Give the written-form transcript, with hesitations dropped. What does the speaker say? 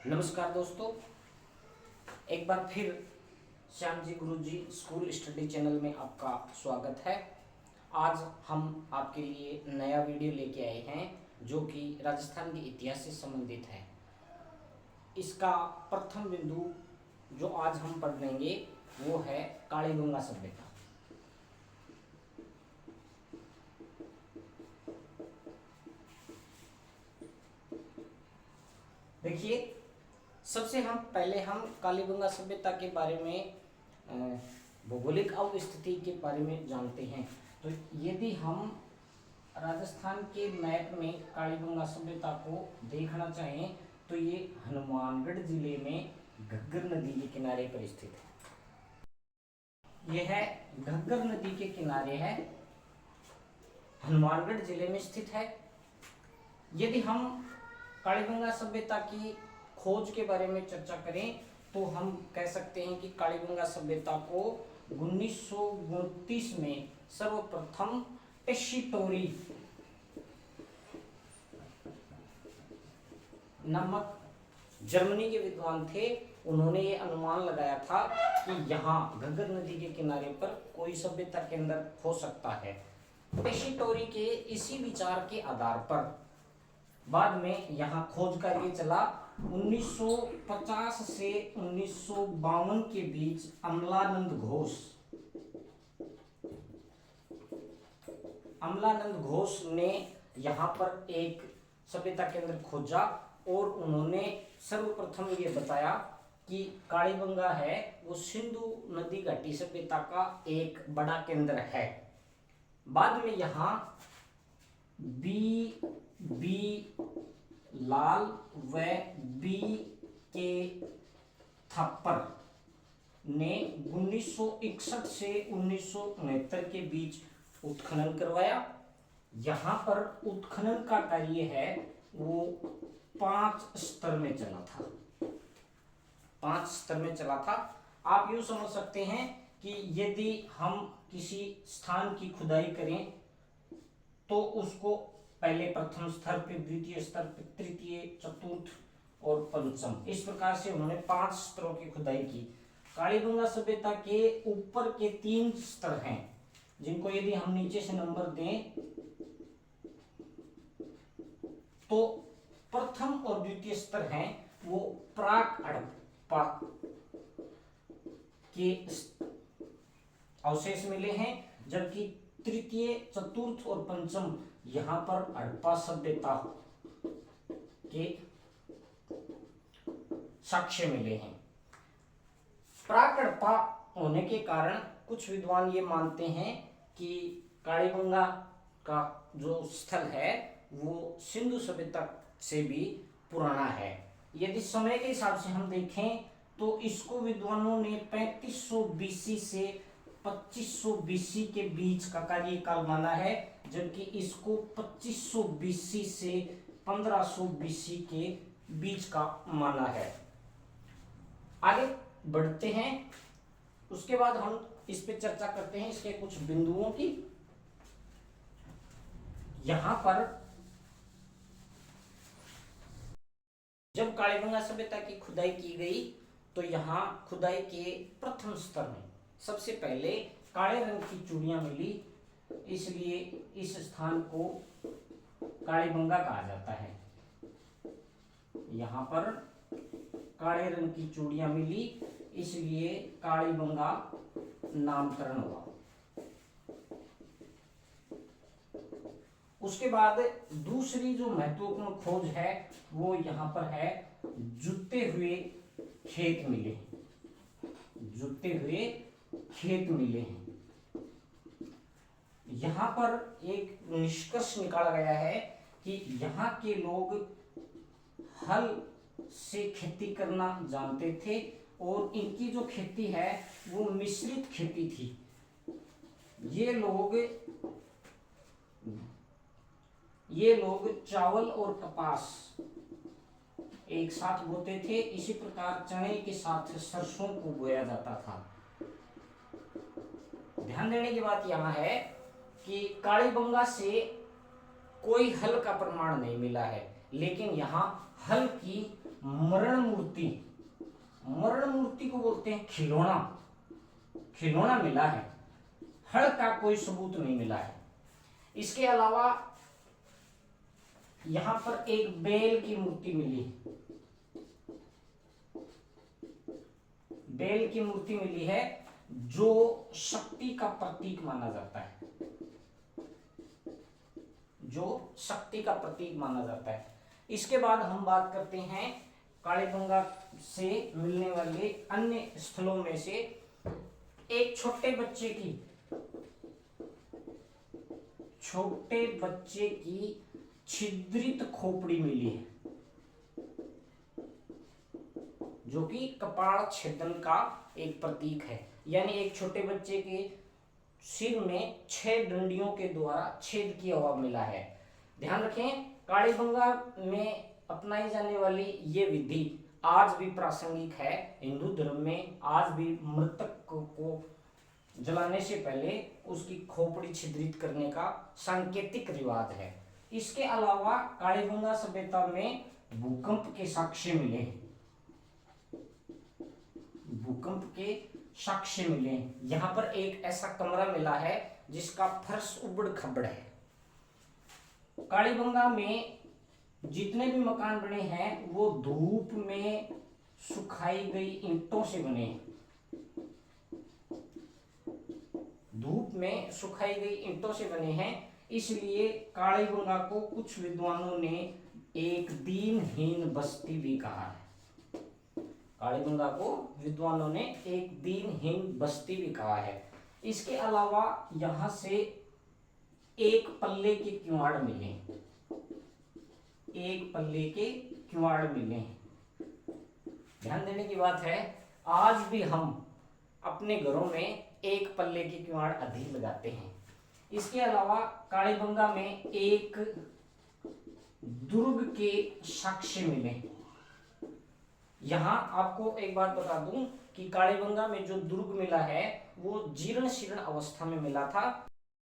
नमस्कार दोस्तों, एक बार फिर श्याम जी गुरुजी स्कूल स्टडी चैनल में आपका स्वागत है। आज हम आपके लिए नया वीडियो लेके आए हैं जो कि राजस्थान के इतिहास से संबंधित है। इसका प्रथम बिंदु जो आज हम पढ़ लेंगे वो है कालीबंगा सभ्यता। देखिए, सबसे पहले हम कालीबंगा सभ्यता के बारे में भौगोलिक अवस्थिति के बारे में जानते हैं। तो यदि हम राजस्थान के मैप में कालीबंगा सभ्यता को देखना चाहें तो ये हनुमानगढ़ जिले में घग्गर नदी के किनारे पर स्थित है। यह है घग्गर नदी के किनारे है, हनुमानगढ़ जिले में स्थित है। यदि हम कालीबंगा सभ्यता की खोज के बारे में चर्चा करें तो हम कह सकते हैं कि कालीबंगा सभ्यता को 1929 में सर्वप्रथम टेस्सीटोरी नामक जर्मनी के विद्वान थे, उन्होंने ये अनुमान लगाया था कि यहाँ घग्गर नदी के किनारे पर कोई सभ्यता केंद्र हो सकता है। टेस्सीटोरी के इसी विचार के आधार पर बाद में यहाँ खोज कार्य चला। 1950 से 1952 के बीच अमलानंद घोष ने यहाँ पर एक सभ्यता केंद्र खोजा और उन्होंने सर्वप्रथम ये बताया कि कालीबंगा है वो सिंधु नदी घाटी सभ्यता का एक बड़ा केंद्र है। बाद में यहाँ बी लाल व बी के थप्पर ने 1961 से 1969 के बीच उत्खनन करवाया। यहाँ पर उत्खनन का कार्य है वो 5 स्तर में चला था। आप यूं समझ सकते हैं कि यदि हम किसी स्थान की खुदाई करें तो उसको पहले प्रथम स्तर पे, द्वितीय स्तर पे, तृतीय, चतुर्थ और पंचम, इस प्रकार से उन्होंने 5 स्तरों की खुदाई की। कालीबंगा सभ्यता के ऊपर के 3 स्तर हैं जिनको यदि हम नीचे से नंबर दें तो प्रथम और द्वितीय स्तर हैं वो प्राक हड़प्पा के अवशेष मिले हैं, जबकि तृतीय, चतुर्थ और पंचम यहाँ पर हड़प्पा सभ्यता के साक्ष्य मिले हैं। प्राक हड़प्पा होने के कारण कुछ विद्वान ये मानते हैं कि कालीबंगा का जो स्थल है वो सिंधु सभ्यता से भी पुराना है। यदि समय के हिसाब से हम देखें तो इसको विद्वानों ने 3500 बीसी से 2500 बीसी के बीच का कार्यकाल माना है, जबकि इसको 2500 बीसी से 1500 बीसी के बीच का माना है। आगे बढ़ते हैं, उसके बाद हम इस पे चर्चा करते हैं इसके कुछ बिंदुओं की। यहां पर जब कालीबंगा सभ्यता की खुदाई की गई तो यहाँ खुदाई के प्रथम स्तर में सबसे पहले काले रंग की चूड़ियां मिली, इसलिए इस स्थान को कालीबंगा कहा जाता है। यहाँ पर काले रंग की चूड़ियां मिली इसलिए कालीबंगा नामकरण हुआ। उसके बाद दूसरी जो महत्वपूर्ण खोज है वो यहाँ पर है जुते हुए खेत मिले हैं। यहाँ पर एक निष्कर्ष निकाला गया है कि यहाँ के लोग हल से खेती करना जानते थे और इनकी जो खेती है वो मिश्रित खेती थी। ये लोग चावल और कपास एक साथ बोते थे, इसी प्रकार चने के साथ सरसों को बोया जाता था। ध्यान देने की बात यहां है कि कालीबंगा से कोई हल का प्रमाण नहीं मिला है, लेकिन यहाँ हल की मरण मूर्ति, मरण मूर्ति को बोलते हैं खिलौना, खिलौना मिला है, हड़ का कोई सबूत नहीं मिला है। इसके अलावा यहां पर एक बैल की मूर्ति मिली, बैल की मूर्ति मिली है जो शक्ति का प्रतीक माना जाता है, जो शक्ति का प्रतीक माना जाता है। इसके बाद हम बात करते हैं कालीबंगा से मिलने वाले अन्य स्थलों में से एक छोटे बच्चे की छिद्रित खोपड़ी मिली है, जो कि कपाल छेदन का एक प्रतीक है। यानी एक छोटे बच्चे के सिर में 6 डंडियों के द्वारा छेद किया हुआ मिला है। ध्यान रखें, कालीबंगा में अपनाई जाने वाली ये विधि आज भी प्रासंगिक है। हिंदू धर्म में आज भी मृतक को जलाने से पहले उसकी खोपड़ी छिद्रित करने का सांकेतिक रिवाज है। इसके अलावा कालीबंगा सभ्यता में भूकंप के साक्ष्य मिले, भूकंप के साक्ष्य मिले। यहाँ पर एक ऐसा कमरा मिला है जिसका फर्श उबड़ खबड़ है। कालीबंगा में जितने भी मकान बने हैं वो धूप में सुखाई गई ईंटों से बने, धूप में सुखाई गई ईंटों से बने हैं। इसलिए कालीबंगा को कुछ विद्वानों ने एक दीनहीन बस्ती भी कहा है। कालीबंगा को विद्वानों ने एक दीनहीन बस्ती भी कहा है। इसके अलावा यहां से एक पल्ले के किवाड़ मिले, एक पल्ले के किवाड़ मिले। ध्यान देने की बात है, आज भी हम अपने घरों में एक पल्ले के किवाड़ अधिक लगाते हैं। इसके अलावा कालीबंगा में एक दुर्ग के साक्ष्य मिले। यहां आपको एक बात बता दूं कि कालीबंगा में जो दुर्ग मिला है वो जीर्ण शीर्ण अवस्था में मिला था।